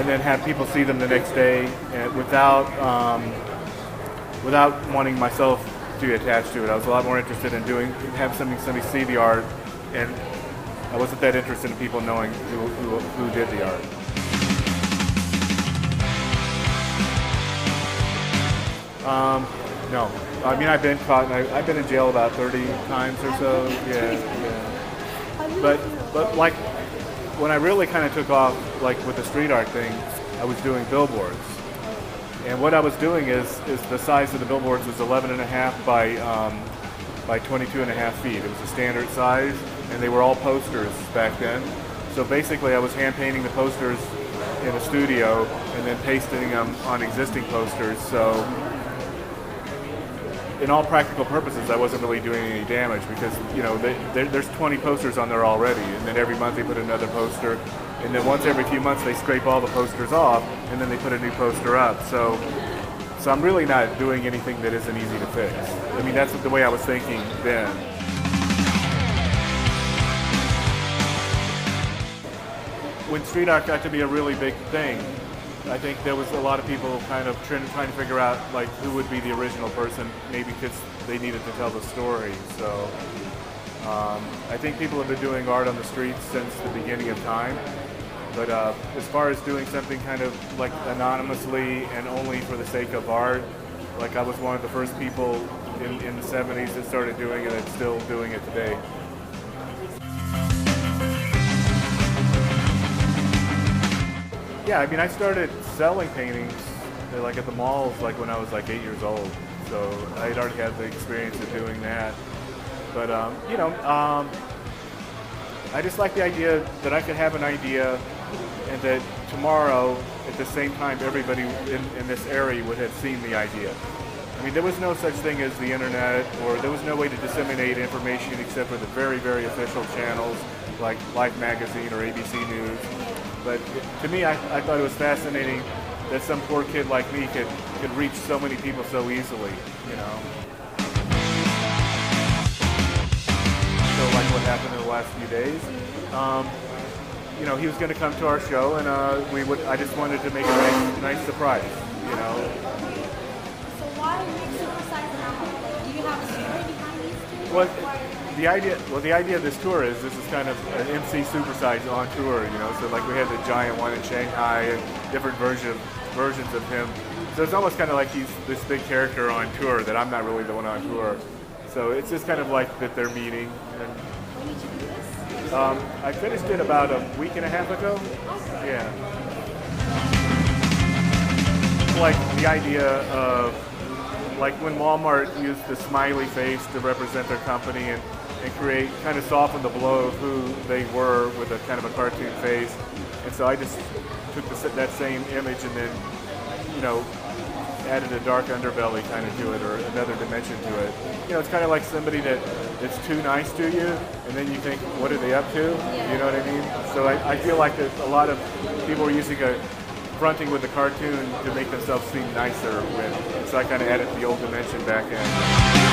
and then have people see them the next day, and without wanting myself to be attached to it. I was a lot more interested in have somebody see the art, and I wasn't that interested in people knowing who did the art. No. I mean, I've been caught, and I've been in jail about 30 times or so. Yeah. But like, when I really kind of took off, like with the street art thing, I was doing billboards. And what I was doing is the size of the billboards was 11.5 by 22.5 feet. It was a standard size, and they were all posters back then. So basically, I was hand painting the posters in a studio and then pasting them on existing posters. So in all practical purposes, I wasn't really doing any damage because, you know, there's 20 posters on there already, and then every month they put another poster, and then once every few months they scrape all the posters off, and then they put a new poster up. So I'm really not doing anything that isn't easy to fix. I mean, that's the way I was thinking then. When street art got to be a really big thing, I think there was a lot of people kind of trying to figure out like who would be the original person, maybe because they needed to tell the story. So I think people have been doing art on the streets since the beginning of time. But as far as doing something kind of like anonymously and only for the sake of art, like I was one of the first people in the 70s that started doing it and still doing it today. Yeah, I mean, I started selling paintings like at the malls like when I was like 8 years old. So I'd already had the experience of doing that. But you know, I just like the idea that I could have an idea and that tomorrow at the same time everybody in this area would have seen the idea. I mean, there was no such thing as the internet, or there was no way to disseminate information except for the very, very official channels like Life Magazine or ABC News. But to me, I thought it was fascinating that some poor kid like me could reach so many people so easily, you know. So like what happened in the last few days, you know, he was going to come to our show, and I just wanted to make a nice surprise, you know. So why make Supersize now? Do you have a story behind these two? Well, the idea of this tour is this is kind of an MC Supersize on tour, you know. So like we had the giant one in Shanghai and different versions of him. So it's almost kind of like he's this big character on tour that I'm not really the one on tour. So it's just kind of like that they're meeting. And, When did you do this? I finished it about a week and a half ago. Yeah. Like the idea of like when Walmart used the smiley face to represent their company and create, kind of soften the blow of who they were with a kind of a cartoon face. And so I just took that same image and then, you know, added a dark underbelly kind of to it, or another dimension to it. You know, it's kind of like somebody that's too nice to you, and then you think, what are they up to? You know what I mean? So I feel like that a lot of people are using fronting with the cartoon to make themselves seem nicer with. So I kind of added the old dimension back in.